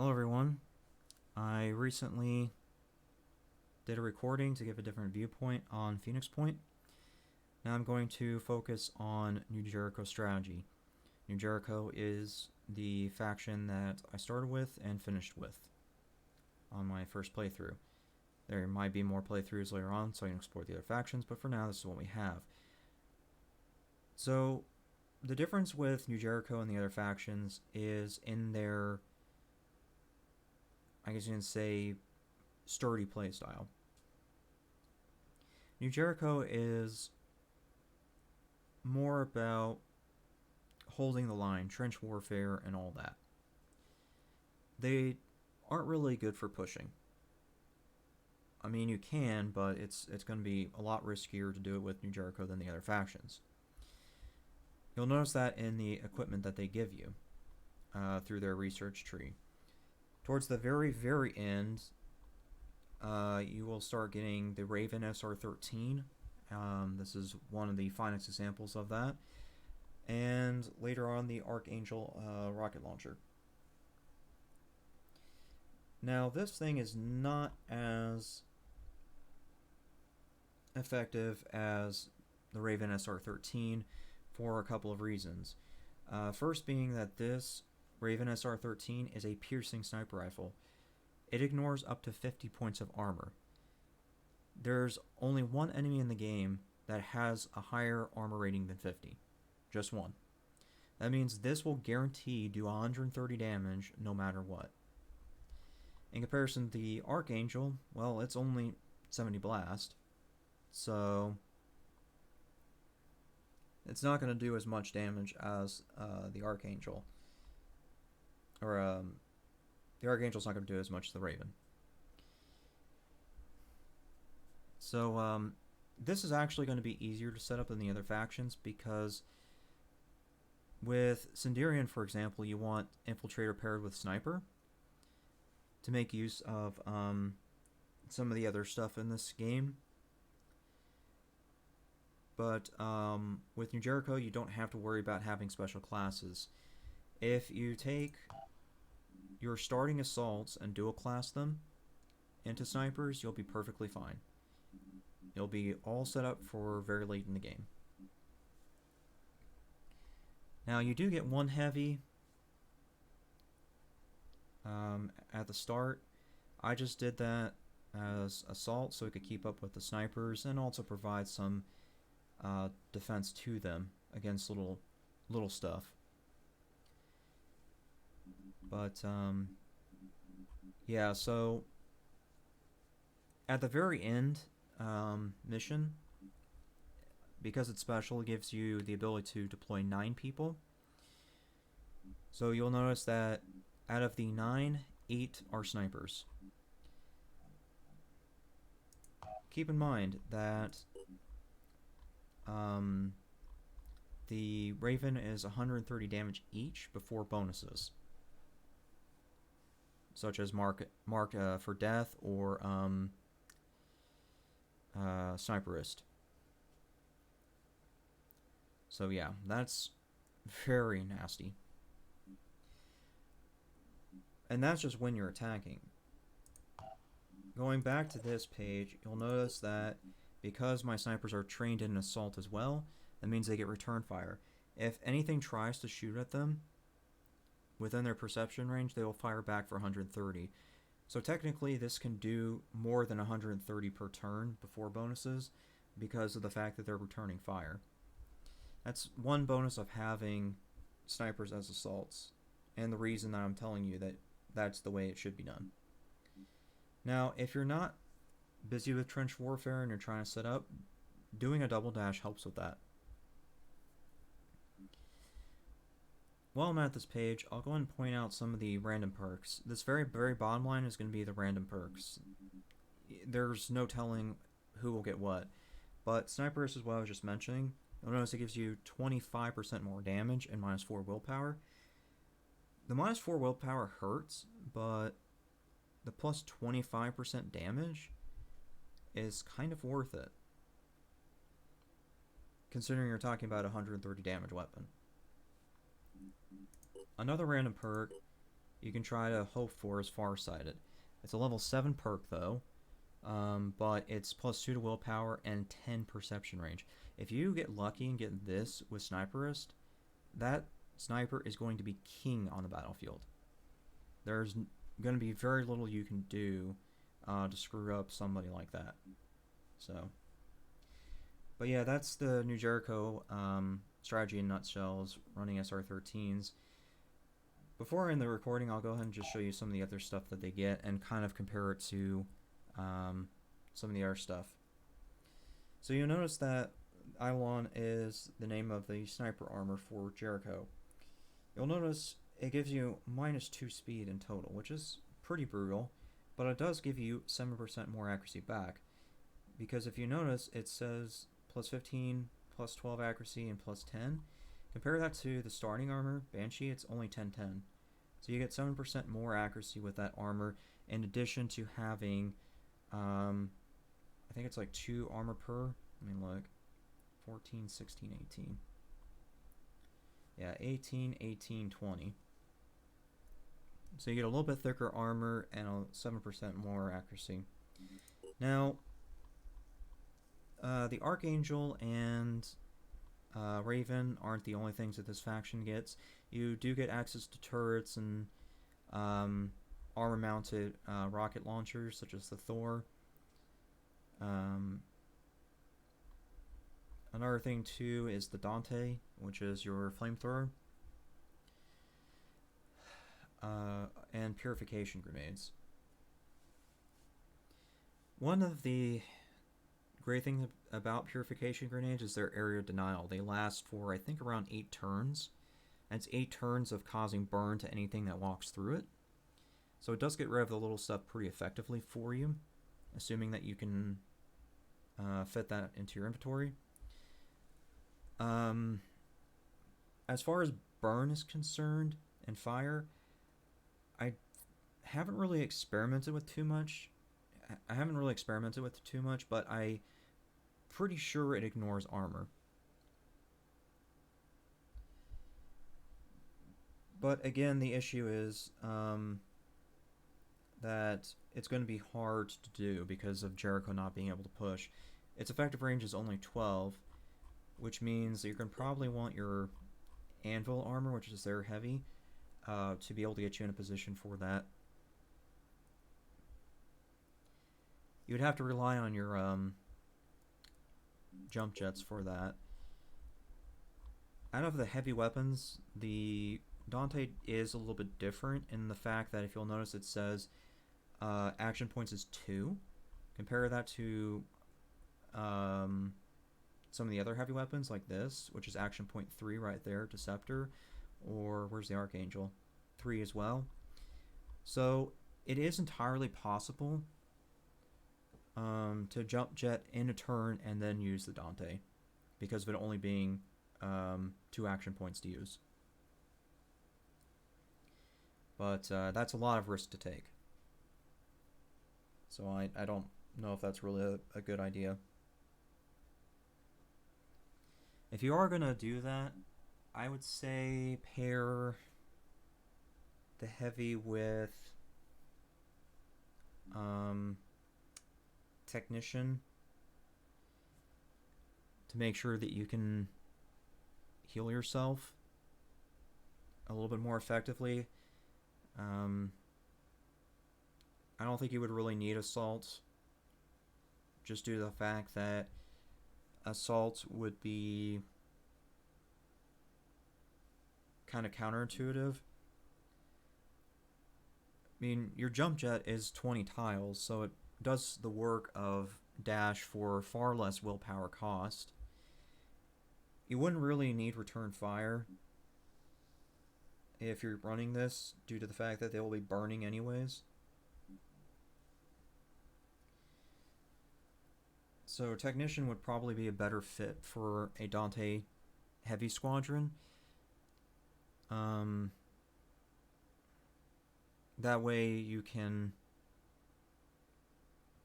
Hello everyone. I recently did a recording to give a different viewpoint on Phoenix Point. Now I'm going to focus on New Jericho Strategy. New Jericho is the faction that I started with and finished with on my first playthrough. There might be more playthroughs later on so I can explore the other factions, but for now this is what we have. So the difference with New Jericho and the other factions is in their, I guess you can say, sturdy playstyle. New Jericho is more about holding the line, trench warfare, and all that. They aren't really good for pushing. I mean, you can, but it's going to be a lot riskier to do it with New Jericho than the other factions. You'll notice that in the equipment that they give you through their research tree. Towards the very, very end, you will start getting the Raven SR13. This is one of the finest examples of that. And later on, the Archangel rocket launcher. Now, this thing is not as effective as the Raven SR13 for a couple of reasons. First being that this Raven SR13 is a piercing sniper rifle. It ignores up to 50 points of armor. There's only one enemy in the game that has a higher armor rating than 50. Just one. That means this will guarantee do 130 damage no matter what. In comparison to the Archangel, well, it's only 70 blast. So it's not going to do as much damage as the Archangel. Or the Archangel's not going to do as much as the Raven. So this is actually going to be easier to set up than the other factions because with Sinderian, for example, you want Infiltrator paired with Sniper to make use of some of the other stuff in this game. But with New Jericho, you don't have to worry about having special classes. If you take your starting assaults and dual class them into snipers, you'll be perfectly fine. You'll be all set up for very late in the game. Now you do get one heavy at the start. I just did that as assault so it could keep up with the snipers and also provide some defense to them against little stuff. But yeah, so at the very end mission, because it's special, it gives you the ability to deploy 9 people. So you'll notice that out of the 9, 8 are snipers. Keep in mind that the Raven is 130 damage each before bonuses, such as mark for death or sniperist. So yeah, that's very nasty. And that's just when you're attacking. Going back to this page, you'll notice that because my snipers are trained in assault as well, that means they get return fire. If anything tries to shoot at them within their perception range, they will fire back for 130. So technically this can do more than 130 per turn before bonuses because of the fact that they're returning fire. That's one bonus of having snipers as assaults, and the reason that I'm telling you that that's the way it should be done. Now, if you're not busy with trench warfare and you're trying to set up, doing a double dash helps with that. While I'm at this page, I'll go ahead and point out some of the random perks. This very bottom line is going to be the random perks. There's no telling who will get what, but snipers is what I was just mentioning. You'll notice it gives you 25% more damage and -4 willpower. The -4 willpower hurts, but the plus 25% damage is kind of worth it, considering you're talking about a 130 damage weapon. Another random perk you can try to hope for is Farsighted. It's a level 7 perk though, but it's +2 to willpower and 10 perception range. If you get lucky and get this with Sniperist, that sniper is going to be king on the battlefield. There's going to be very little you can do to screw up somebody like that. So, but yeah, that's the new Jericho strategy in nutshells, running SR13s. Before I end the recording, I'll go ahead and just show you some of the other stuff that they get and kind of compare it to some of the other stuff. So you'll notice that Eidolon is the name of the sniper armor for Jericho. You'll notice it gives you -2 speed in total, which is pretty brutal, but it does give you 7% more accuracy back. Because if you notice, it says +15, +12 accuracy, and +10. Compare that to the starting armor, Banshee, it's only 10-10. So you get 7% more accuracy with that armor, in addition to having, I think it's like 2 armor per. Let me look. 14, 16, 18. Yeah, 18, 18, 20. So you get a little bit thicker armor and 7% more accuracy. Now, the Archangel and Raven aren't the only things that this faction gets. You do get access to turrets and armor-mounted rocket launchers, such as the Thor. Another thing too is the Dante, which is your Flame Thrower, and Purification Grenades. One of the great things about Purification Grenades is their area denial. They last for, I think, around 8 turns. And it's 8 turns of causing burn to anything that walks through it. So it does get rid of the little stuff pretty effectively for you, assuming that you can fit that into your inventory. As far as burn is concerned and fire, I haven't really experimented with too much. But I'm pretty sure it ignores armor. But again, the issue is that it's going to be hard to do because of Jericho not being able to push. Its effective range is only 12, which means that you're going to probably want your anvil armor, which is their heavy, to be able to get you in a position for that. You would have to rely on your jump jets for that. Out of the heavy weapons, the Dante is a little bit different in the fact that if you'll notice it says action points is 2. Compare that to some of the other heavy weapons like this, which is action point 3 right there, Deceptor, or where's the Archangel? 3 as well. So it is entirely possible to jump jet in a turn and then use the Dante, because of it only being 2 action points to use. But that's a lot of risk to take. So I don't know if that's really a good idea. If you are going to do that, I would say pair the heavy with Technician to make sure that you can heal yourself a little bit more effectively. I don't think you would really need Assault, just due to the fact that Assault would be kind of counterintuitive. I mean, your jump jet is 20 tiles, so it does the work of dash for far less willpower cost. You wouldn't really need return fire if you're running this, due to the fact that they will be burning anyways. So Technician would probably be a better fit for a Dante heavy squadron. That way you can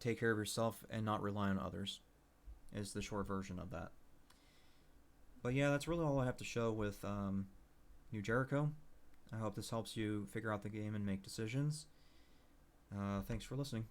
take care of yourself and not rely on others, is the short version of that. But yeah, that's really all I have to show with New Jericho. I hope this helps you figure out the game and make decisions. Thanks for listening.